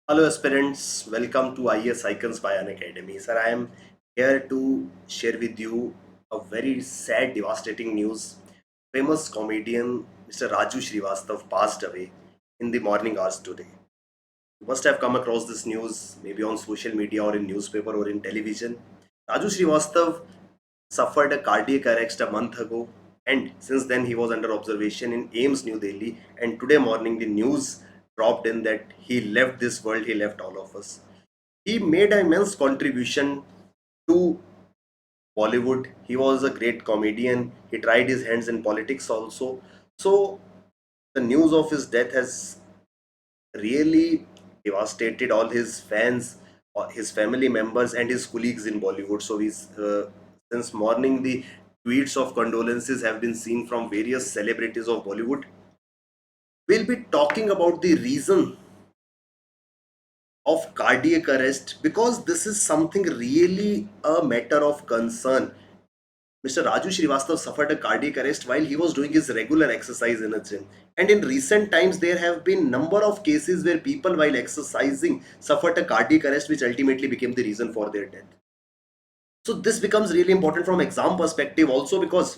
Hello aspirants, welcome to IAS Icons by Unacademy. Sir, I am here to share with you a very sad, devastating news. Famous comedian Mr. Raju Shrivastav passed away in the morning hours today. You must have come across this news maybe on social media or in newspaper or in television. Raju Srivastava suffered a cardiac arrest a month ago, and since then he was under observation in AIMS New Delhi, and today morning the news dropped in that he left this world, he left all of us. He made an immense contribution to Bollywood. He was a great comedian. He tried his hands in politics also. So the news of his death has really devastated all his fans, his family members, and his colleagues in Bollywood. So he's since morning the tweets of condolences have been seen from various celebrities of Bollywood. We'll be talking about the reason of cardiac arrest because this is something really a matter of concern. Mr. Raju Shrivastava suffered a cardiac arrest while he was doing his regular exercise in a gym. And in recent times, there have been number of cases where people while exercising suffered a cardiac arrest which ultimately became the reason for their death. So this becomes really important from exam perspective also because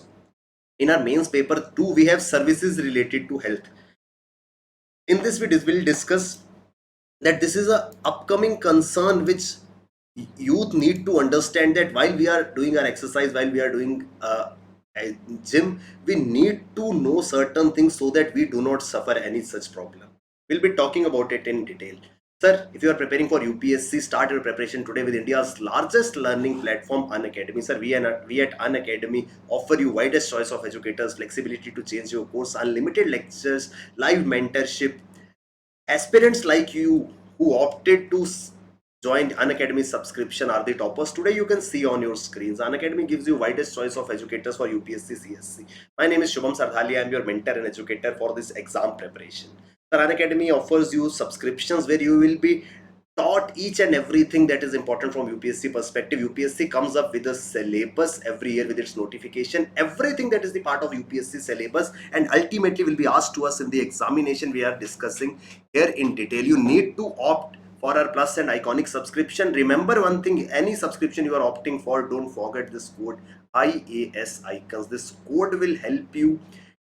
in our mains paper too, we have services related to health. In this, will discuss that this is a upcoming concern which youth need to understand that while we are doing our exercise, while we are doing a gym, we need to know certain things so that we do not suffer any such problem. We'll be talking about it in detail. Sir, if you are preparing for UPSC, start your preparation today with India's largest learning platform, Unacademy. Sir, we at Unacademy offer you widest choice of educators, flexibility to change your course, unlimited lectures, live mentorship. Aspirants like you who opted to join Unacademy subscription are the toppers. Today you can see on your screens. Unacademy gives you widest choice of educators for UPSC CSC. My name is Shubham Sardhalia. I am your mentor and educator for this exam preparation. The Unacademy offers you subscriptions where you will be taught each and everything that is important from UPSC perspective. UPSC comes up with a syllabus every year with its notification, everything that is the part of UPSC syllabus and ultimately will be asked to us in the examination we are discussing here in detail. You need to opt for our plus and iconic subscription. Remember one thing, any subscription you are opting for, don't forget this code IAS Icons. This code will help you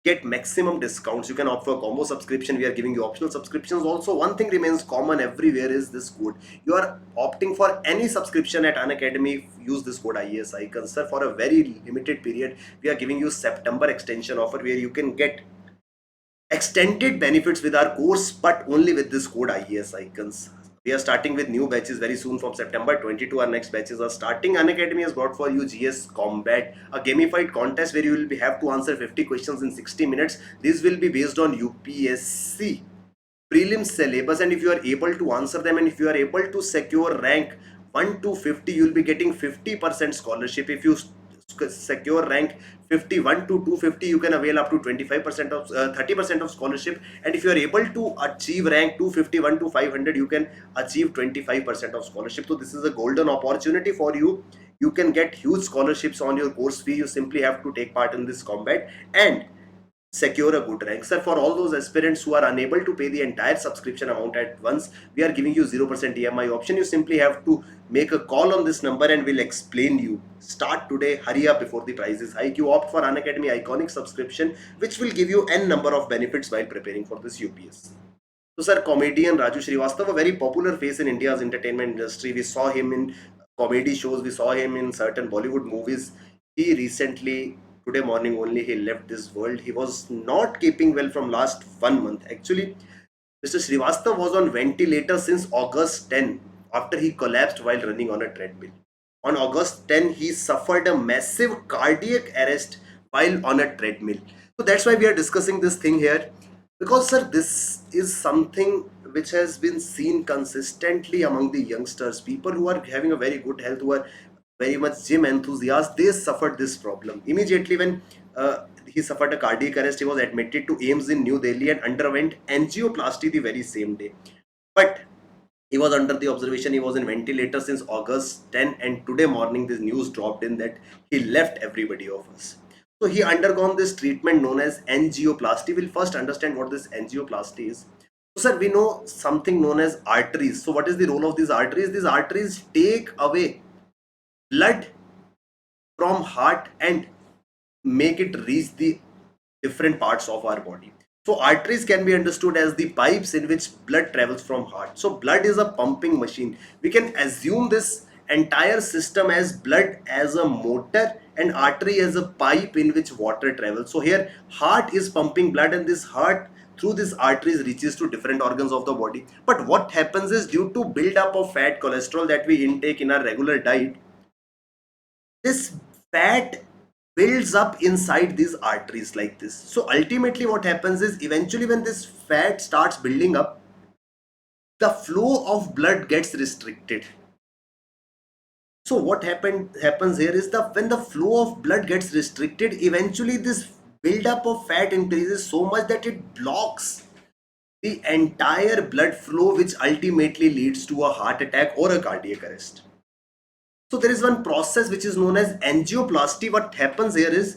get maximum discounts. You can opt for combo subscription. We are giving you optional subscriptions also. One thing remains common everywhere is this code. You are opting for any subscription at Unacademy, use this code IAS Icons. Sir, for a very limited period, we are giving you September extension offer where you can get extended benefits with our course, but only with this code IAS Icons. We are starting with new batches very soon from September 22. Our next batches are starting. Unacademy has brought for you GS Combat, a gamified contest where you will have to answer 50 questions in 60 minutes. This will be based on UPSC prelims syllabus, and if you are able to answer them and if you are able to secure rank 1 to 50, you will be getting 50% scholarship. If you secure rank 51 to 250, you can avail up to 25% of 30% of scholarship, and if you are able to achieve rank 251 to 500, you can achieve 25% of scholarship. So this is a golden opportunity for you. You can get huge scholarships on your course fee. You simply have to take part in this combat and secure a good rank. Sir, for all those aspirants who are unable to pay the entire subscription amount at once, we are giving you 0% EMI option. You simply have to make a call on this number and we'll explain you. Start today, hurry up before the prices hike. You opt for Unacademy Iconic subscription, which will give you n number of benefits while preparing for this UPS. So, sir, comedian Raju Srivastava, a very popular face in India's entertainment industry. We saw him in comedy shows, we saw him in certain Bollywood movies. He recently, today morning only, he left this world. He was not keeping well from last 1 month. Actually, Mr. Srivastava was on ventilator since August 10 after he collapsed while running on a treadmill. On August 10, he suffered a massive cardiac arrest while on a treadmill. So that's why we are discussing this thing here. Because, sir, this is something which has been seen consistently among the youngsters. People who are having a very good health, who are very much gym enthusiasts, they suffered this problem. Immediately when he suffered a cardiac arrest, he was admitted to AIMS in New Delhi and underwent angioplasty the very same day. But he was under the observation, he was in ventilator since August 10, and today morning this news dropped in that he left everybody of us. So he undergone this treatment known as angioplasty. We'll first understand what this angioplasty is. Sir, we know something known as arteries. So what is the role of these arteries? These arteries take away blood from heart and make it reach the different parts of our body. So arteries can be understood as the pipes in which blood travels from heart. So blood is a pumping machine. We can assume this entire system as blood as a motor and artery as a pipe in which water travels. So here heart is pumping blood, and this heart through these arteries reaches to different organs of the body. But what happens is, due to build up of fat, cholesterol that we intake in our regular diet, this fat builds up inside these arteries like this. So ultimately what happens is, eventually when this fat starts building up, the flow of blood gets restricted. So what happens here is, the when the flow of blood gets restricted, eventually this buildup of fat increases so much that it blocks the entire blood flow, which ultimately leads to a heart attack or a cardiac arrest. So there is one process which is known as angioplasty. What happens here is,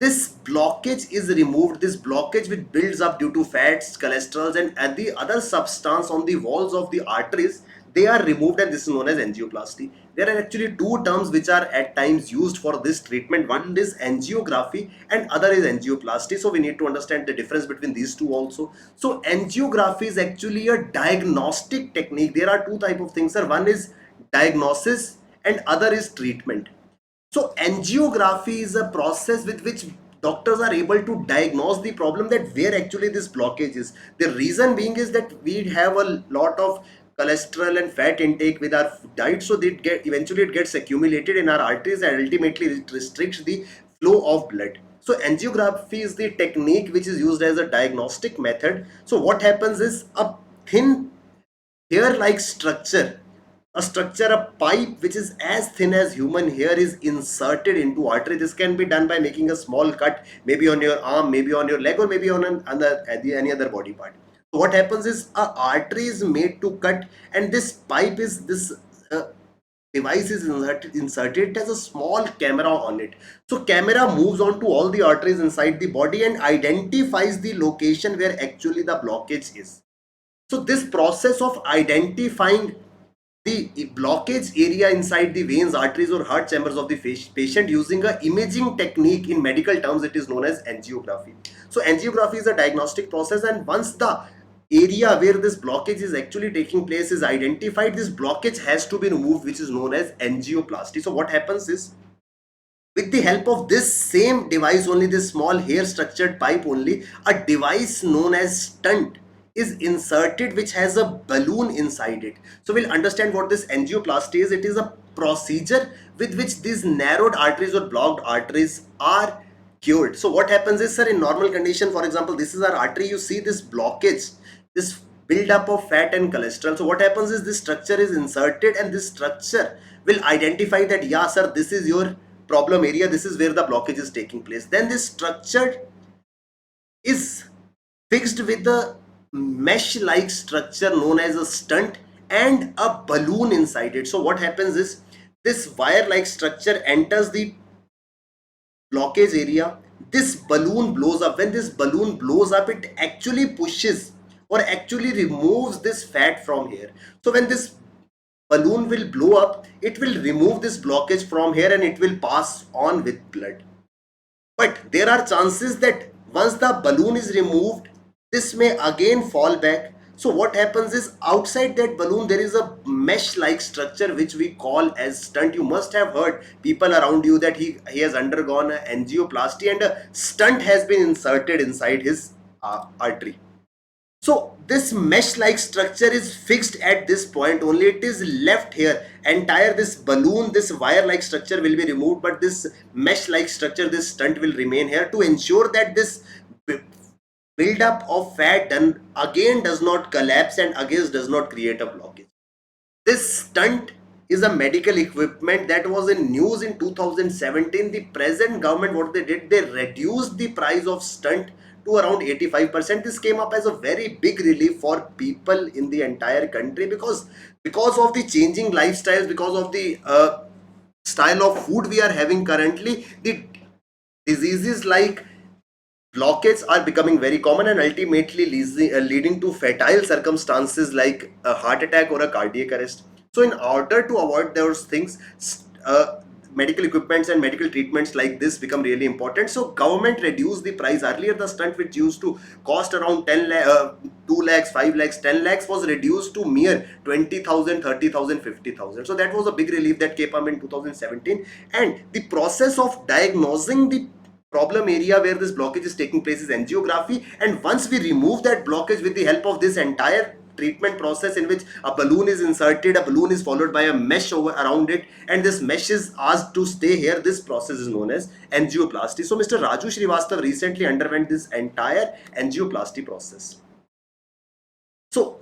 this blockage is removed. This blockage which builds up due to fats, cholesterols, and the other substance on the walls of the arteries, they are removed, and this is known as angioplasty. There are actually two terms which are at times used for this treatment. One is angiography and other is angioplasty. So we need to understand the difference between these two also. So angiography is actually a diagnostic technique. There are two type of things, sir. One is diagnosis and other is treatment. So angiography is a process with which doctors are able to diagnose the problem, that where actually this blockage is. The reason being is that we have a lot of cholesterol and fat intake with our diet, so that eventually it gets accumulated in our arteries and ultimately it restricts the flow of blood. So angiography is the technique which is used as a diagnostic method. So what happens is, a thin hair like structure, a pipe which is as thin as human hair, is inserted into artery. This can be done by making a small cut, maybe on your arm, maybe on your leg, or maybe on any other body part. So what happens is, a artery is made to cut, and this uh, device is inserted. It has a small camera on it. So camera moves on to all the arteries inside the body and identifies the location where actually the blockage is. So this process of identifying the blockage area inside the veins, arteries, or heart chambers of the patient using a imaging technique, in medical terms it is known as angiography. So angiography is a diagnostic process, and once the area where this blockage is actually taking place is identified, this blockage has to be removed, which is known as angioplasty. So what happens is, with the help of this same device only, this small hair structured pipe only, a device known as stent is inserted, which has a balloon inside it. So we'll understand what this angioplasty is. It is a procedure with which these narrowed arteries or blocked arteries are cured. So what happens is, sir, in normal condition, for example, this is our artery, you see this blockage, this build up of fat and cholesterol. So what happens is, this structure is inserted, and this structure will identify that, yeah sir, this is your problem area, this is where the blockage is taking place. Then this structure is fixed with a mesh like structure known as a stent and a balloon inside it. So what happens is, this wire like structure enters the blockage area. This balloon blows up. When this balloon blows up, it actually pushes or actually removes this fat from here. So when this balloon will blow up, it will remove this blockage from here and it will pass on with blood. But there are chances that once the balloon is removed, this may again fall back. So what happens is, outside that balloon there is a mesh like structure which we call as stent. You must have heard people around you that he has undergone an angioplasty and a stent has been inserted inside his artery. So this mesh like structure is fixed at this point only. It is left here. Entire this balloon, this wire like structure will be removed, but this mesh like structure, this stent will remain here to ensure that this buildup of fat again does not collapse and again does not create a blockage. This stunt is a medical equipment that was in news in 2017. The present government, what they did, they reduced the price of stunt to around 85%. This came up as a very big relief for people in the entire country, because of the changing lifestyles, because of the style of food we are having currently, the diseases like blockades are becoming very common and ultimately leading to fatal circumstances like a heart attack or a cardiac arrest. So, in order to avoid those things, medical equipments and medical treatments like this become really important. So, government reduced the price. Earlier, the stunt which used to cost around 2 lakhs, 5 lakhs, 10 lakhs was reduced to mere 20,000, 30,000, 50,000. So, that was a big relief that came up in 2017. And the process of diagnosing the problem area where this blockage is taking place is angiography, and once we remove that blockage with the help of this entire treatment process in which a balloon is inserted, a balloon is followed by a mesh over around it, and this mesh is asked to stay here, this process is known as angioplasty. So Mr. Raju Srivastav recently underwent this entire angioplasty process. So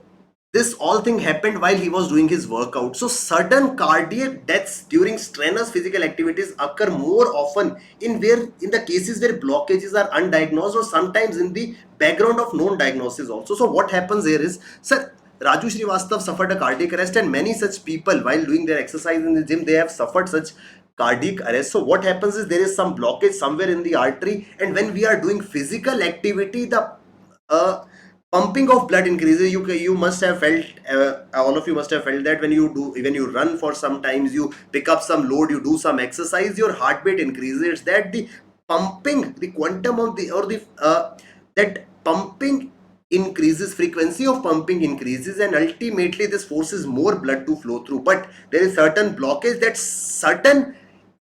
this all thing happened while he was doing his workout. So sudden cardiac deaths during strenuous physical activities occur more often in the cases where blockages are undiagnosed, or sometimes in the background of known diagnosis also. So what happens here is, sir, Raju Srivastav suffered a cardiac arrest, and many such people while doing their exercise in the gym, they have suffered such cardiac arrest. So what happens is there is some blockage somewhere in the artery, and when we are doing physical activity, the uh, pumping of blood increases. You must have felt, all of you must have felt that when you run for some times, you pick up some load, you do some exercise, your heartbeat increases. It's that the pumping, the quantum of the or the that pumping increases, frequency of pumping increases, and ultimately this forces more blood to flow through. But there is certain blockage, that certain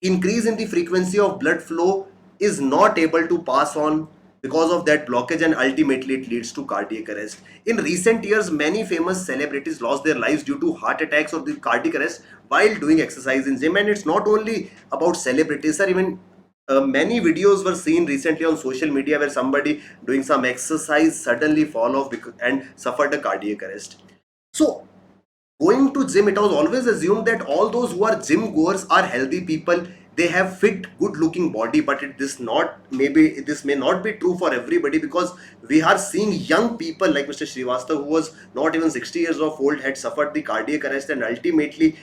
increase in the frequency of blood flow is not able to pass on because of that blockage, and ultimately it leads to cardiac arrest. In recent years, many famous celebrities lost their lives due to heart attacks or the cardiac arrest while doing exercise in gym. And it's not only about celebrities, sir. Even many videos were seen recently on social media where somebody doing some exercise suddenly fall off and suffered a cardiac arrest. So going to gym, it was always assumed that all those who are gym goers are healthy people, they have fit good looking body. But this may not be true for everybody, because we are seeing young people like Mr. Srivastava, who was not even 60 years of old, had suffered the cardiac arrest, and ultimately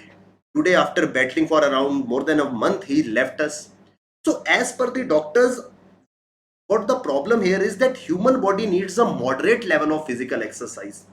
today, after battling for around more than a month, he left us. So as per the doctors, what the problem here is that human body needs a moderate level of physical exercise.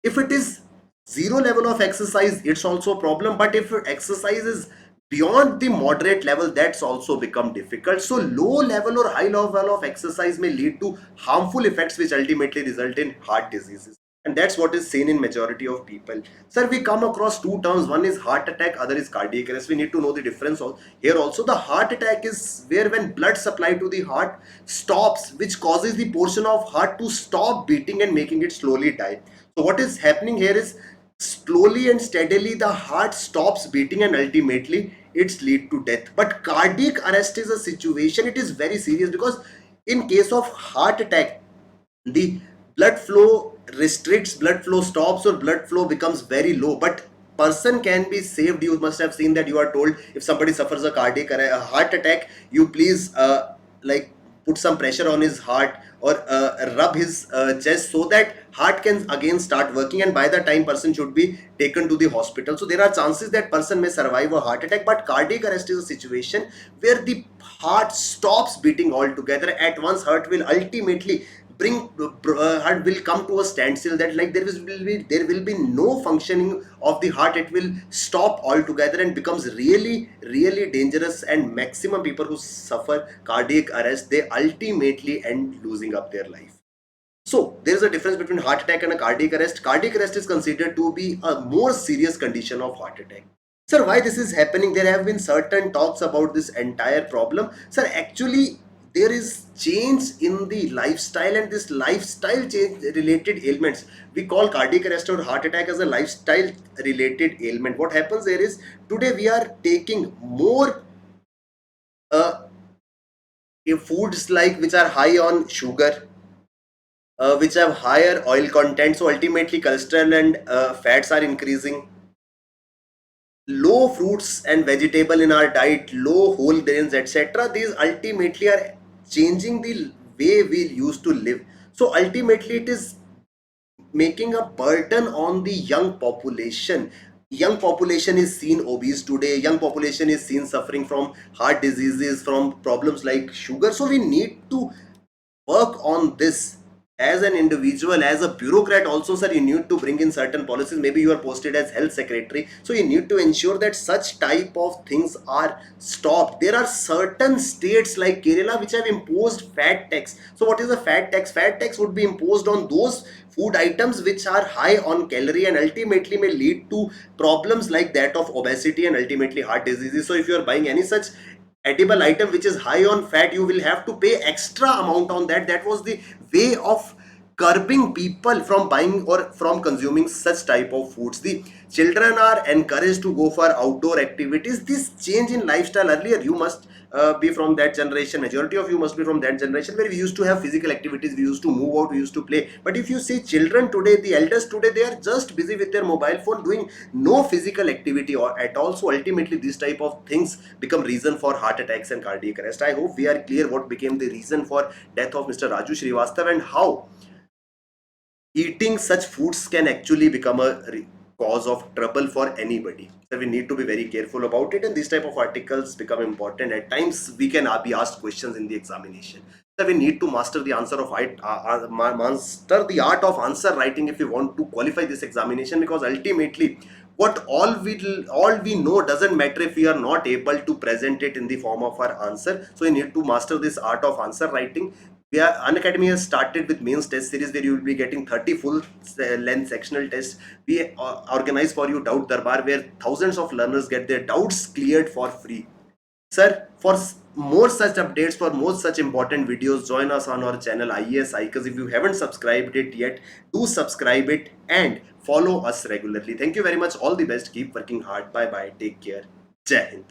If it is zero level of exercise, it's also a problem. But if exercise is beyond the moderate level, that's also become difficult. So low level or high level of exercise may lead to harmful effects which ultimately result in heart diseases, and that's what is seen in majority of people. Sir, we come across two terms, one is heart attack, other is cardiac arrest. We need to know the difference here also. The heart attack is where when blood supply to the heart stops, which causes the portion of heart to stop beating and making it slowly die. So what is happening here is, slowly and steadily the heart stops beating, and ultimately it's lead to death. But cardiac arrest is a situation, it is very serious, because in case of heart attack, the blood flow restricts, blood flow stops, or blood flow becomes very low, but person can be saved. You must have seen that you are told, if somebody suffers a heart attack, you please like put some pressure on his heart, or rub his chest, so that heart can again start working, and by the time person should be taken to the hospital. So there are chances that person may survive a heart attack. But cardiac arrest is a situation where the heart stops beating altogether at once. Heart will ultimately heart will come to a standstill, that like there will be no functioning of the heart. It will stop altogether and becomes really dangerous, and maximum people who suffer cardiac arrest, they ultimately end losing up their life. So there is a difference between heart attack and a cardiac arrest. Cardiac arrest is considered to be a more serious condition of heart attack. Sir, why this is happening? There have been certain talks about this entire problem. Sir, actually there is change in the lifestyle, and this lifestyle change related ailments, we call cardiac arrest or heart attack as a lifestyle related ailment. What happens there is, today we are taking more uh, foods like which are high on sugar, which have higher oil content. So ultimately cholesterol and fats are increasing. Low fruits and vegetable in our diet, low whole grains, etc. These ultimately are changing the way we used to live. So ultimately it is making a burden on the young population. Young population is seen obese today. Young population is seen suffering from heart diseases, from problems like sugar. So we need to work on this as an individual, as a bureaucrat also, sir, you need to bring in certain policies. Maybe you are posted as health secretary, so you need to ensure that such type of things are stopped. There are certain states like Kerala which have imposed fat tax. So what is a fat tax? Fat tax would be imposed on those food items which are high on calorie and ultimately may lead to problems like that of obesity and ultimately heart diseases. So if you are buying any such edible item which is high on fat, you will have to pay extra amount on that. That was the way of curbing people from buying or from consuming such type of foods. The children are encouraged to go for outdoor activities. This change in lifestyle, earlier you must be from that generation, majority of you must be from that generation where we used to have physical activities, we used to move out, we used to play. But if you see children today, the elders today, they are just busy with their mobile phone, doing no physical activity or at all. So ultimately these type of things become reason for heart attacks and cardiac arrest. I hope we are clear what became the reason for death of Mr. Raju Srivastav and how eating such foods can actually become a cause of trouble for anybody. So we need to be very careful about it, and these type of articles become important. At times we can be asked questions in the examination. So we need to master the answer of master the art of answer writing if we want to qualify this examination, because ultimately what all we know doesn't matter if we are not able to present it in the form of our answer. So we need to master this art of answer writing. Unacademy has started with mains test series where you will be getting 30 full length sectional tests. We organize for you Doubt Darbar where thousands of learners get their doubts cleared for free. Sir, for more such updates, for more such important videos, join us on our channel IAS Icons. If you haven't subscribed it yet, do subscribe it and follow us regularly. Thank you very much. All the best. Keep working hard. Bye bye. Take care. Jai Hind.